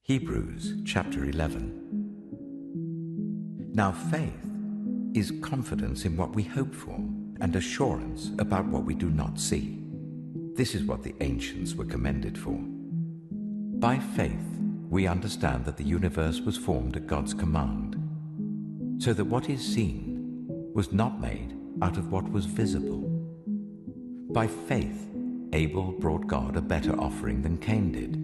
Hebrews chapter 11. Now faith is confidence in what we hope for and assurance about what we do not see. This is what the ancients were commended for. By faith, we understand that the universe was formed at God's command, so that what is seen was not made out of what was visible. By faith, Abel brought God a better offering than Cain did.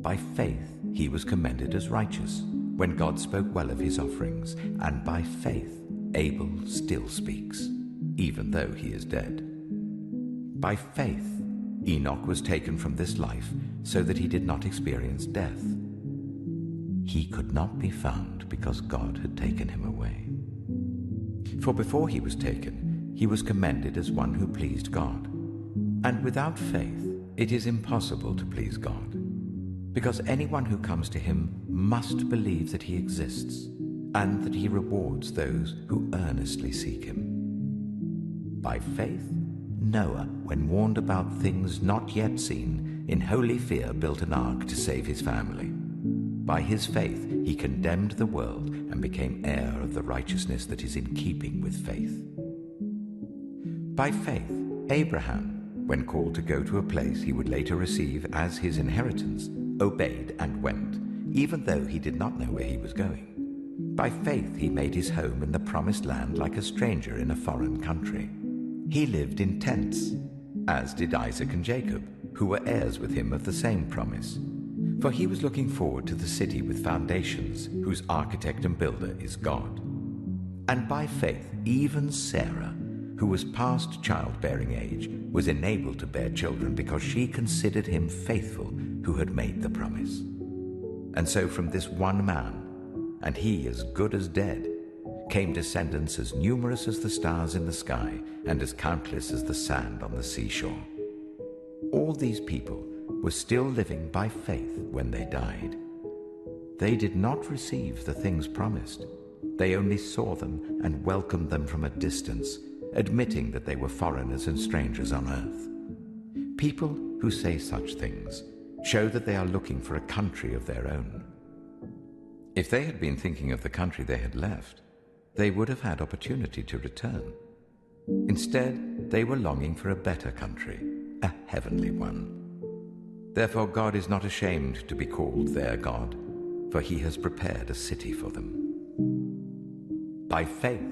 By faith, he was commended as righteous when God spoke well of his offerings, and by faith, Abel still speaks, even though he is dead. By faith, Enoch was taken from this life so that he did not experience death. He could not be found because God had taken him away. For before he was taken, he was commended as one who pleased God. And without faith, it is impossible to please God, because anyone who comes to him must believe that he exists and that he rewards those who earnestly seek him. By faith, Noah, when warned about things not yet seen, in holy fear built an ark to save his family. By his faith, he condemned the world and became heir of the righteousness that is in keeping with faith. By faith, Abraham, when called to go to a place he would later receive as his inheritance, obeyed and went, even though he did not know where he was going. By faith he made his home in the promised land like a stranger in a foreign country. He lived in tents, as did Isaac and Jacob, who were heirs with him of the same promise. For he was looking forward to the city with foundations, whose architect and builder is God. And by faith even Sarah, who was past childbearing age, was enabled to bear children because she considered him faithful who had made the promise. And so from this one man, and he as good as dead, came descendants as numerous as the stars in the sky and as countless as the sand on the seashore. All these people were still living by faith when they died. They did not receive the things promised. They only saw them and welcomed them from a distance, admitting that they were foreigners and strangers on earth. People who say such things show that they are looking for a country of their own. If they had been thinking of the country they had left, they would have had opportunity to return. Instead, they were longing for a better country, a heavenly one. Therefore, God is not ashamed to be called their God, for he has prepared a city for them. By faith,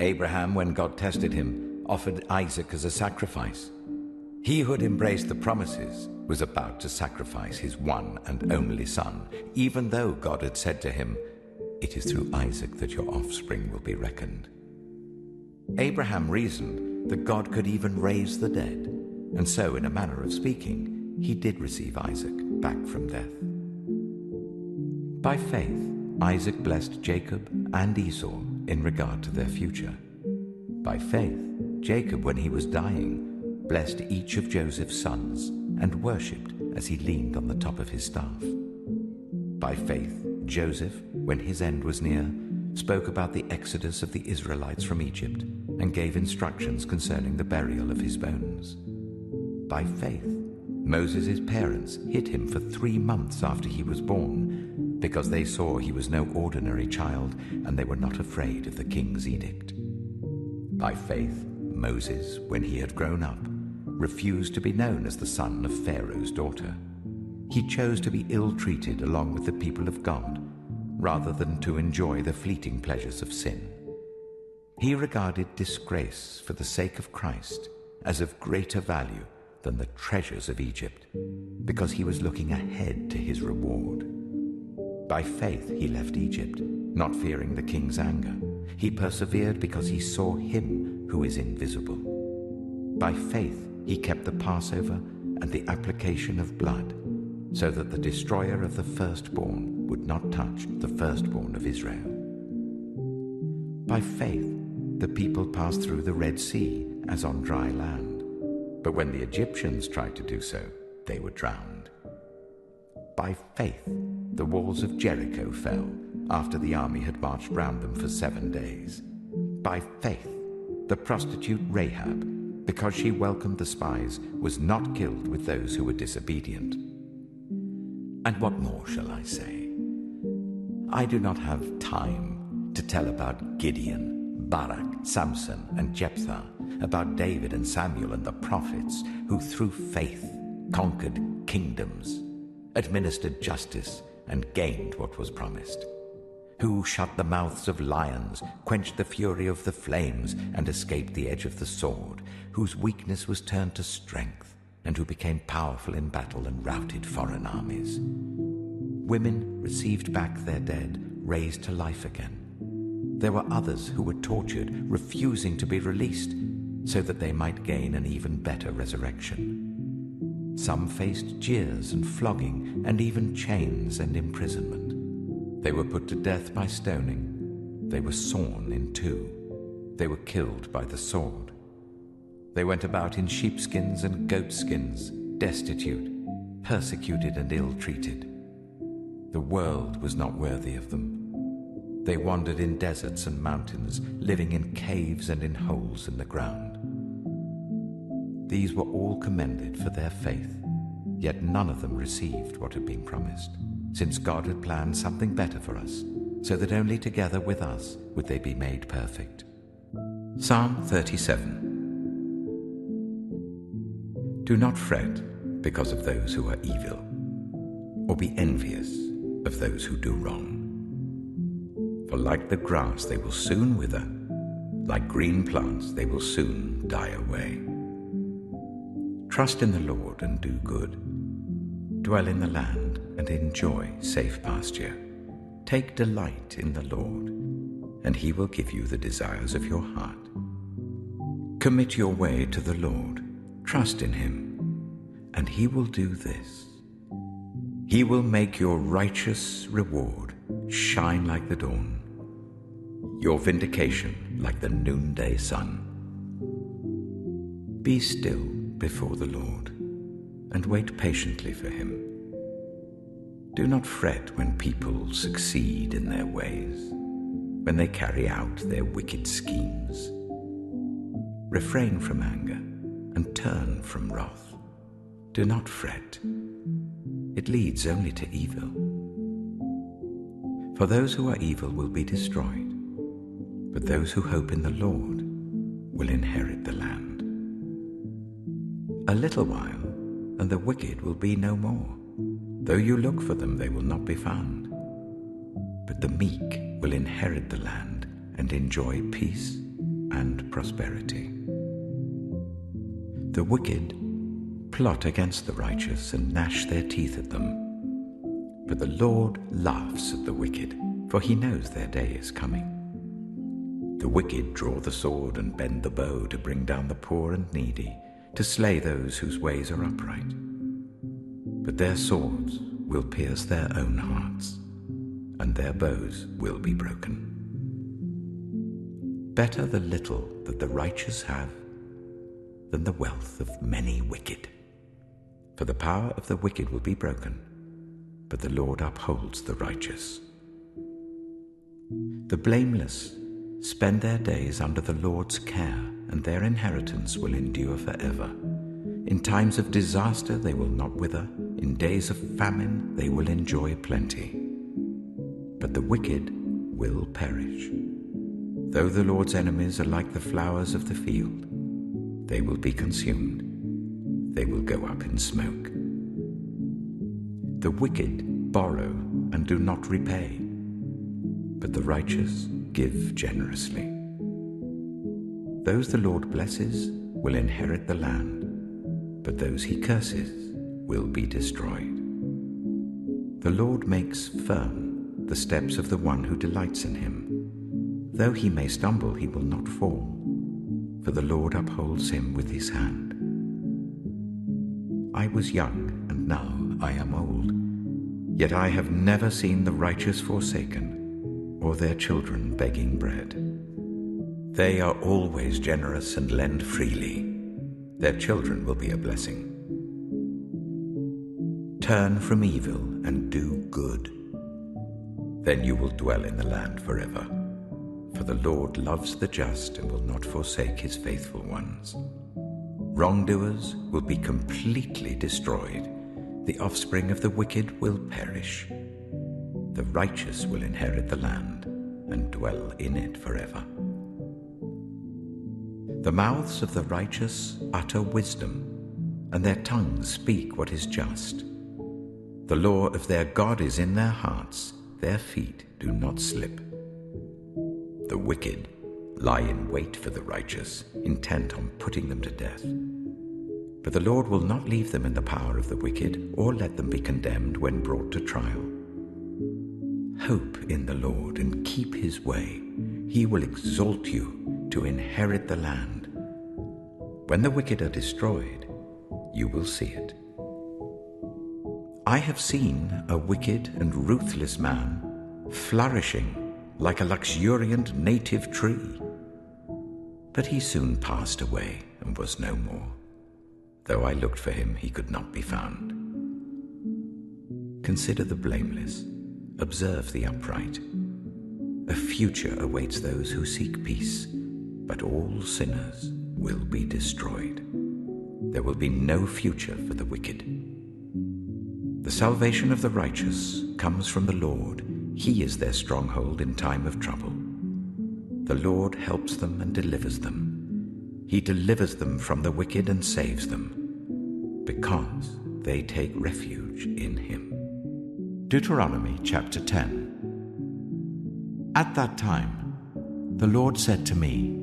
Abraham, when God tested him, offered Isaac as a sacrifice. He who had embraced the promises was about to sacrifice his one and only son, even though God had said to him, "It is through Isaac that your offspring will be reckoned." Abraham reasoned that God could even raise the dead, and so, in a manner of speaking, he did receive Isaac back from death. By faith, Isaac blessed Jacob and Esau in regard to their future. By faith, Jacob, when he was dying, blessed each of Joseph's sons and worshipped as he leaned on the top of his staff. By faith, Joseph, when his end was near, spoke about the exodus of the Israelites from Egypt and gave instructions concerning the burial of his bones. By faith, Moses' parents hid him for 3 months after he was born, because they saw he was no ordinary child and they were not afraid of the king's edict. By faith, Moses, when he had grown up, refused to be known as the son of Pharaoh's daughter. He chose to be ill-treated along with the people of God, rather than to enjoy the fleeting pleasures of sin. He regarded disgrace for the sake of Christ as of greater value than the treasures of Egypt, because he was looking ahead to his reward. By faith he left Egypt, not fearing the king's anger. He persevered because he saw him who is invisible. By faith he kept the Passover and the application of blood, so that the destroyer of the firstborn would not touch the firstborn of Israel. By faith the people passed through the Red Sea as on dry land, but when the Egyptians tried to do so, they were drowned. By faith the walls of Jericho fell after the army had marched round them for 7 days. By faith the prostitute Rahab, because she welcomed the spies, was not killed with those who were disobedient. And what more shall I say? I do not have time to tell about Gideon, Barak, Samson, and Jephthah, about David and Samuel and the prophets, who through faith conquered kingdoms, administered justice, and gained what was promised, who shut the mouths of lions, quenched the fury of the flames, and escaped the edge of the sword, whose weakness was turned to strength, and who became powerful in battle and routed foreign armies. Women received back their dead, raised to life again. There were others who were tortured, refusing to be released, so that they might gain an even better resurrection. Some faced jeers and flogging, and even chains and imprisonment. They were put to death by stoning. They were sawn in two. They were killed by the sword. They went about in sheepskins and goatskins, destitute, persecuted and ill-treated. The world was not worthy of them. They wandered in deserts and mountains, living in caves and in holes in the ground. These were all commended for their faith, yet none of them received what had been promised, since God had planned something better for us, so that only together with us would they be made perfect. Psalm 37. Do not fret because of those who are evil, or be envious of those who do wrong. For like the grass they will soon wither, like green plants they will soon die away. Trust in the Lord and do good. Dwell in the land and enjoy safe pasture. Take delight in the Lord, and he will give you the desires of your heart. Commit your way to the Lord. Trust in him, and he will do this. He will make your righteous reward shine like the dawn, your vindication like the noonday sun. Be still before the Lord, and wait patiently for him. Do not fret when people succeed in their ways, when they carry out their wicked schemes. Refrain from anger and turn from wrath. Do not fret. It leads only to evil. For those who are evil will be destroyed, but those who hope in the Lord will inherit the land. A little while, and the wicked will be no more. Though you look for them, they will not be found. But the meek will inherit the land and enjoy peace and prosperity. The wicked plot against the righteous and gnash their teeth at them. But the Lord laughs at the wicked, for he knows their day is coming. The wicked draw the sword and bend the bow to bring down the poor and needy, to slay those whose ways are upright. But their swords will pierce their own hearts, and their bows will be broken. Better the little that the righteous have than the wealth of many wicked. For the power of the wicked will be broken, but the Lord upholds the righteous. The blameless spend their days under the Lord's care, and their inheritance will endure forever. In times of disaster they will not wither, in days of famine they will enjoy plenty. But the wicked will perish. Though the Lord's enemies are like the flowers of the field, they will be consumed. They will go up in smoke. The wicked borrow and do not repay, but the righteous give generously. Those the Lord blesses will inherit the land, but those he curses will be destroyed. The Lord makes firm the steps of the one who delights in him. Though he may stumble, he will not fall, for the Lord upholds him with his hand. I was young, and now I am old, yet I have never seen the righteous forsaken, or their children begging bread. They are always generous and lend freely. Their children will be a blessing. Turn from evil and do good. Then you will dwell in the land forever. For the Lord loves the just and will not forsake his faithful ones. Wrongdoers will be completely destroyed, The offspring of the wicked will perish. The righteous will inherit the land and dwell in it forever. The mouths of the righteous utter wisdom, and their tongues speak what is just. The law of their God is in their hearts, their feet do not slip. The wicked lie in wait for the righteous, intent on putting them to death. But the Lord will not leave them in the power of the wicked, or let them be condemned when brought to trial. Hope in the Lord and keep his way. He will exalt you to inherit the land. When the wicked are destroyed, you will see it. I have seen a wicked and ruthless man flourishing like a luxuriant native tree. But he soon passed away and was no more. Though I looked for him, he could not be found. Consider the blameless, observe the upright. A future awaits those who seek peace, but all sinners will be destroyed. There will be no future for the wicked. The salvation of the righteous comes from the Lord. He is their stronghold in time of trouble. The Lord helps them and delivers them. He delivers them from the wicked and saves them, because they take refuge in him. Deuteronomy chapter 10. At that time, the Lord said to me,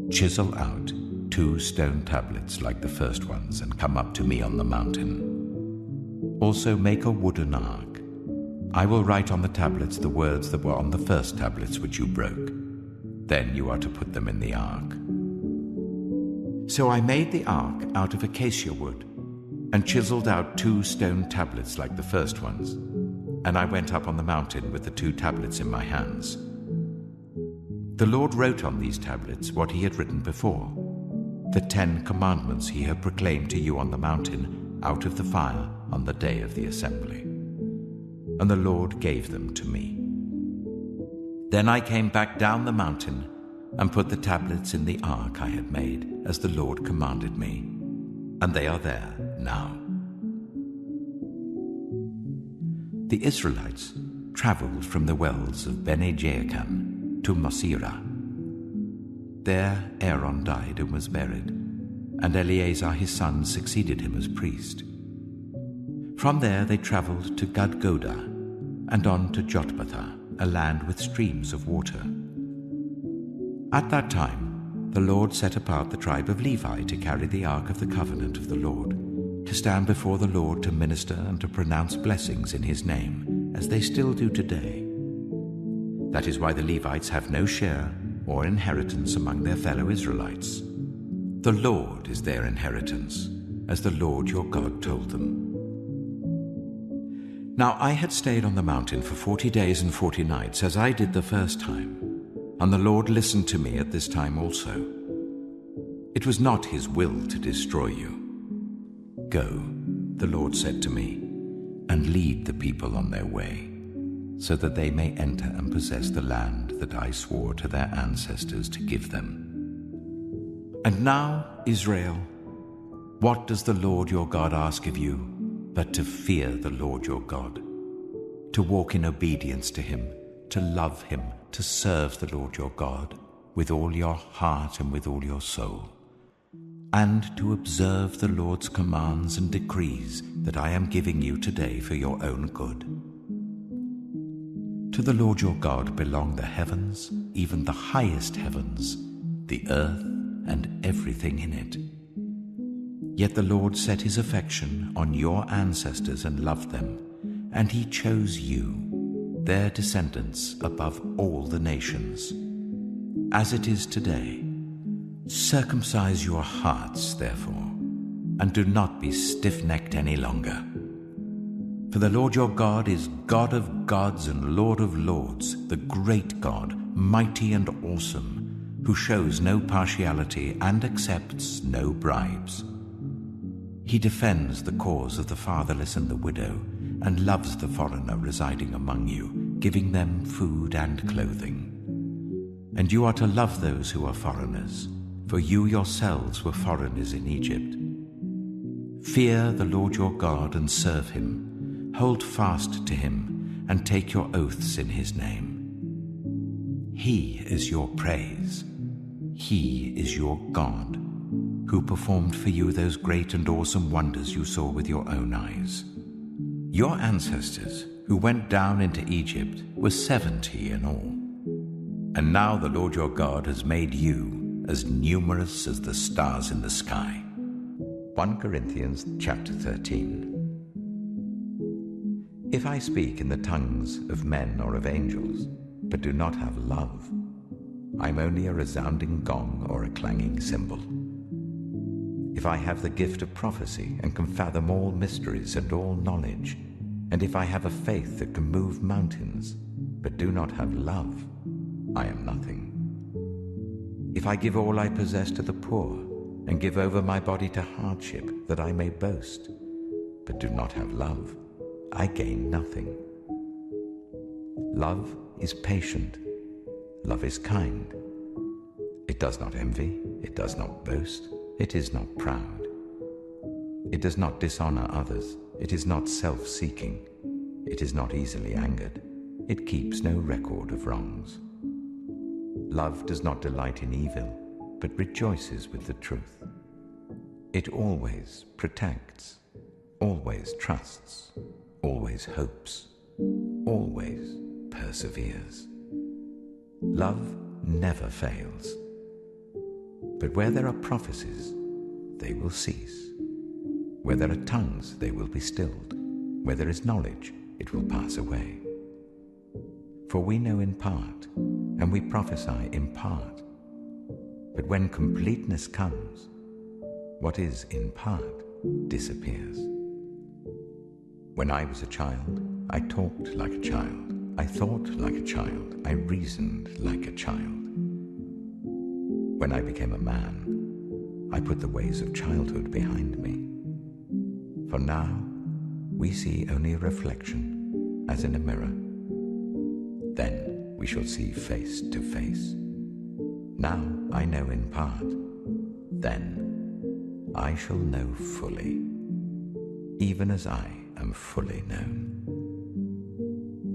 "Chisel out 2 stone tablets like the first ones and come up to me on the mountain. Also make a wooden ark. I will write on the tablets the words that were on the first tablets which you broke. Then you are to put them in the ark." So I made the ark out of acacia wood and chiseled out 2 stone tablets like the first ones, and I went up on the mountain with the 2 tablets in my hands. The Lord wrote on these tablets what he had written before, the 10 commandments he had proclaimed to you on the mountain out of the fire on the day of the assembly. And the Lord gave them to me. Then I came back down the mountain and put the tablets in the ark I had made, as the Lord commanded me, and they are there now. The Israelites traveled from the wells of Bene Jaakan to Mosera. There Aaron died and was buried, and Eleazar his son succeeded him as priest. From there they traveled to Gudgoda and on to Jotbathah, a land with streams of water. At that time, the Lord set apart the tribe of Levi to carry the ark of the covenant of the Lord, to stand before the Lord to minister and to pronounce blessings in his name, as they still do today. That is why the Levites have no share or inheritance among their fellow Israelites. The Lord is their inheritance, as the Lord your God told them. Now I had stayed on the mountain for 40 days and 40 nights, as I did the first time, and the Lord listened to me at this time also. It was not his will to destroy you. Go, the Lord said to me, and lead the people on their way, so that they may enter and possess the land that I swore to their ancestors to give them. And now, Israel, what does the Lord your God ask of you but to fear the Lord your God, to walk in obedience to him, to love him, to serve the Lord your God with all your heart and with all your soul, and to observe the Lord's commands and decrees that I am giving you today for your own good. To the Lord your God belong the heavens, even the highest heavens, the earth and everything in it. Yet the Lord set his affection on your ancestors and loved them, and he chose you, their descendants, above all the nations. As it is today, circumcise your hearts, therefore, and do not be stiff-necked any longer. For the Lord your God is God of gods and Lord of lords, the great God, mighty and awesome, who shows no partiality and accepts no bribes. He defends the cause of the fatherless and the widow, and loves the foreigner residing among you, giving them food and clothing. And you are to love those who are foreigners, for you yourselves were foreigners in Egypt. Fear the Lord your God and serve him. Hold fast to him and take your oaths in his name. He is your praise. He is your God, who performed for you those great and awesome wonders you saw with your own eyes. Your ancestors, who went down into Egypt, were 70 in all. And now the Lord your God has made you as numerous as the stars in the sky. 1 Corinthians chapter 13. If I speak in the tongues of men or of angels, but do not have love, I'm only a resounding gong or a clanging cymbal. If I have the gift of prophecy and can fathom all mysteries and all knowledge, and if I have a faith that can move mountains, but do not have love, I am nothing. If I give all I possess to the poor, and give over my body to hardship that I may boast, but do not have love, I gain nothing. Love is patient. Love is kind. It does not envy. It does not boast. It is not proud. It does not dishonor others. It is not self-seeking. It is not easily angered. It keeps no record of wrongs. Love does not delight in evil, but rejoices with the truth. It always protects, always trusts, always hopes, always perseveres. Love never fails. But where there are prophecies, they will cease. Where there are tongues, they will be stilled. Where there is knowledge, it will pass away. For we know in part, and we prophesy in part. But when completeness comes, what is in part disappears. When I was a child, I talked like a child. I thought like a child. I reasoned like a child. When I became a man, I put the ways of childhood behind me. For now, we see only a reflection, as in a mirror. Then we shall see face to face. Now I know in part. Then I shall know fully, even as I am fully known.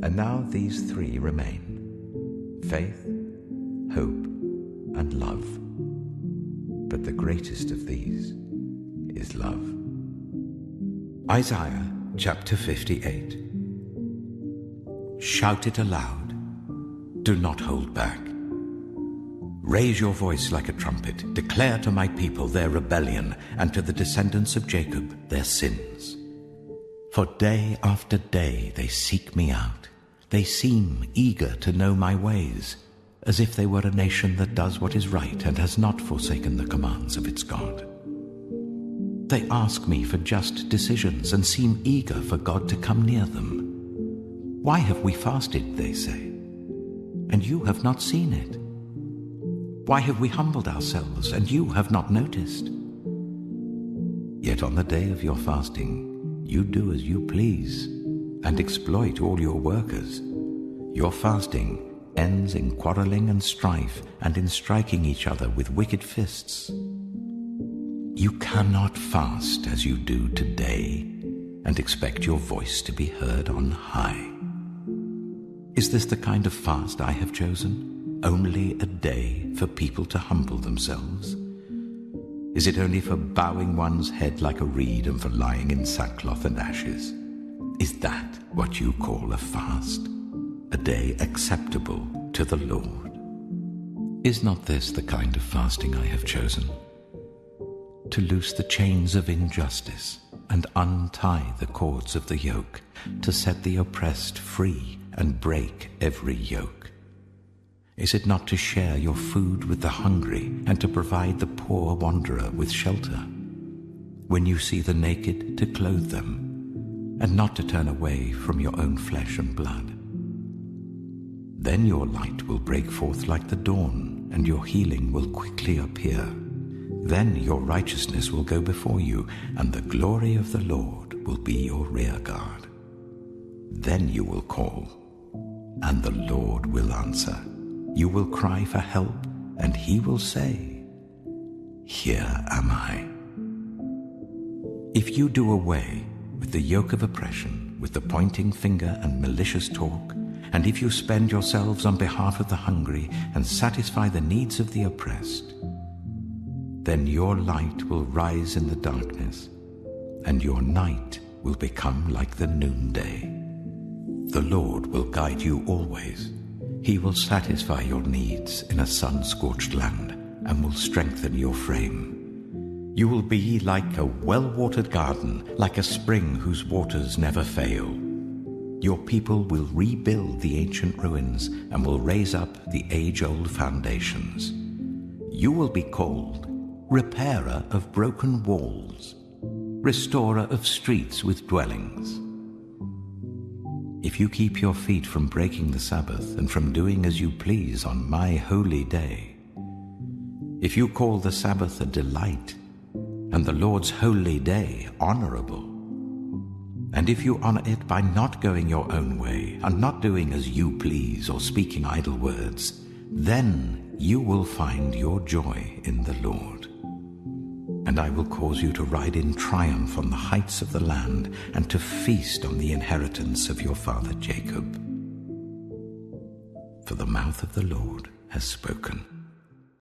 And now these three remain: faith, hope, and love. But the greatest of these is love. Isaiah chapter 58. Shout it aloud. Do not hold back. Raise your voice like a trumpet. Declare to my people their rebellion, and to the descendants of Jacob their sins. For day after day they seek me out. They seem eager to know my ways, as if they were a nation that does what is right and has not forsaken the commands of its God. They ask me for just decisions and seem eager for God to come near them. Why have we fasted, they say, and you have not seen it? Why have we humbled ourselves, and you have not noticed? Yet on the day of your fasting, you do as you please, and exploit all your workers. Your fasting ends in quarreling and strife, and in striking each other with wicked fists. You cannot fast as you do today, and expect your voice to be heard on high. Is this the kind of fast I have chosen? Only a day for people to humble themselves? Is it only for bowing one's head like a reed and for lying in sackcloth and ashes? Is that what you call a fast? A day acceptable to the Lord? Is not this the kind of fasting I have chosen? To loose the chains of injustice and untie the cords of the yoke, to set the oppressed free and break every yoke. Is it not to share your food with the hungry and to provide the poor wanderer with shelter? When you see the naked, to clothe them, and not to turn away from your own flesh and blood? Then your light will break forth like the dawn, and your healing will quickly appear. Then your righteousness will go before you, and the glory of the Lord will be your rear guard. Then you will call, and the Lord will answer. You will cry for help, and he will say, Here am I. If you do away with the yoke of oppression, with the pointing finger and malicious talk, and if you spend yourselves on behalf of the hungry and satisfy the needs of the oppressed, then your light will rise in the darkness, and your night will become like the noonday. The Lord will guide you always. He will satisfy your needs in a sun-scorched land and will strengthen your frame. You will be like a well-watered garden, like a spring whose waters never fail. Your people will rebuild the ancient ruins and will raise up the age-old foundations. You will be called repairer of broken walls, restorer of streets with dwellings. If you keep your feet from breaking the Sabbath and from doing as you please on my holy day, if you call the Sabbath a delight and the Lord's holy day honorable, and if you honor it by not going your own way and not doing as you please or speaking idle words, then you will find your joy in the Lord. And I will cause you to ride in triumph on the heights of the land and to feast on the inheritance of your father Jacob. For the mouth of the Lord has spoken.